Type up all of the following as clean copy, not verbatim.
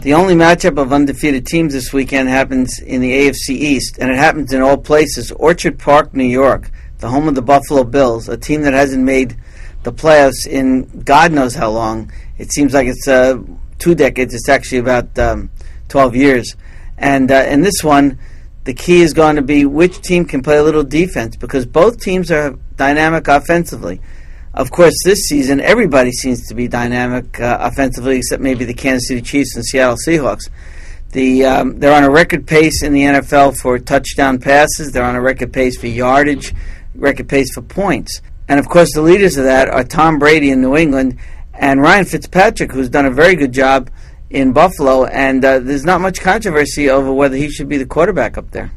The only matchup of undefeated teams this weekend happens in the AFC East, and it happens in all places. Orchard Park, New York, the home of the Buffalo Bills, a team that hasn't made the playoffs in God knows how long. It seems like it's 2 decades. It's actually about 12 years. And in this one, the key is going to be which team can play a little defense, because both teams are dynamic offensively. Of course, this season, everybody seems to be dynamic offensively, except maybe the Kansas City Chiefs and Seattle Seahawks. They're on a record pace in the NFL for touchdown passes. They're on a record pace for yardage, record pace for points. And, of course, the leaders of that are Tom Brady in New England and Ryan Fitzpatrick, who's done a very good job in Buffalo. And there's not much controversy over whether he should be the quarterback up there.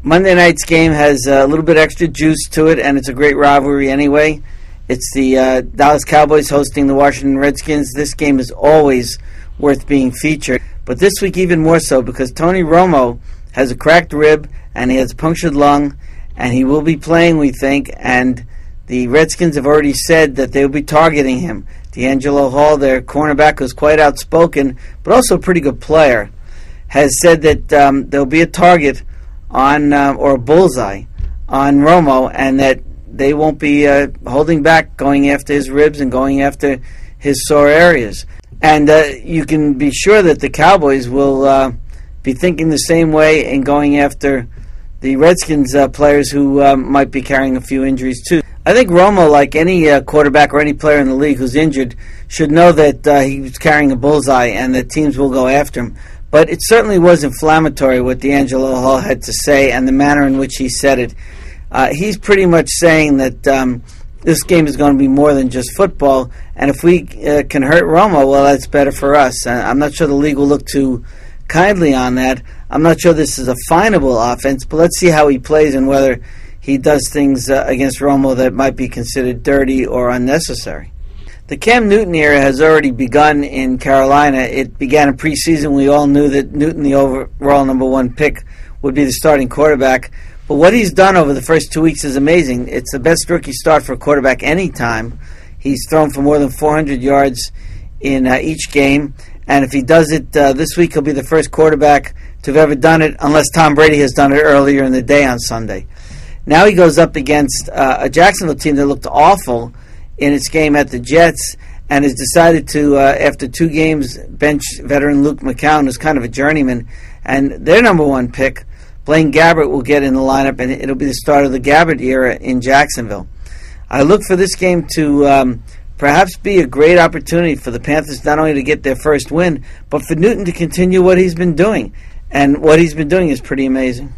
Monday night's game has a little bit extra juice to it, and it's a great rivalry anyway. It's the Dallas Cowboys hosting the Washington Redskins. This game is always worth being featured, but this week even more so, because Tony Romo has a cracked rib and he has a punctured lung, and he will be playing, we think, and the Redskins have already said that they will be targeting him. D'Angelo Hall, their cornerback, who's quite outspoken, but also a pretty good player, has said that there will be a target on, or a bullseye on Romo, and that they won't be holding back going after his ribs and going after his sore areas. And you can be sure that the Cowboys will be thinking the same way and going after the Redskins players who might be carrying a few injuries too. I think Romo, like any quarterback or any player in the league who's injured, should know that he's carrying a bullseye and that teams will go after him. But it certainly was inflammatory what D'Angelo Hall had to say and the manner in which he said it. He's pretty much saying that this game is going to be more than just football, and if we can hurt Romo, well, that's better for us. I'm not sure the league will look too kindly on that. I'm not sure this is a finable offense, but let's see how he plays and whether he does things against Romo that might be considered dirty or unnecessary. The Cam Newton era has already begun in Carolina. It began in preseason. We all knew that Newton, the overall number 1 pick, would be the starting quarterback. But what he's done over the first 2 weeks is amazing. It's the best rookie start for a quarterback any time. He's thrown for more than 400 yards in each game. And if he does it this week, he'll be the first quarterback to have ever done it, unless Tom Brady has done it earlier in the day on Sunday. Now he goes up against a Jacksonville team that looked awful in its game at the Jets, and has decided to, after 2 games, bench veteran Luke McCown, who's kind of a journeyman, and their number 1 pick, Blaine Gabbert, will get in the lineup, and it'll be the start of the Gabbert era in Jacksonville. I look for this game to perhaps be a great opportunity for the Panthers not only to get their first win, but for Newton to continue what he's been doing. And what he's been doing is pretty amazing.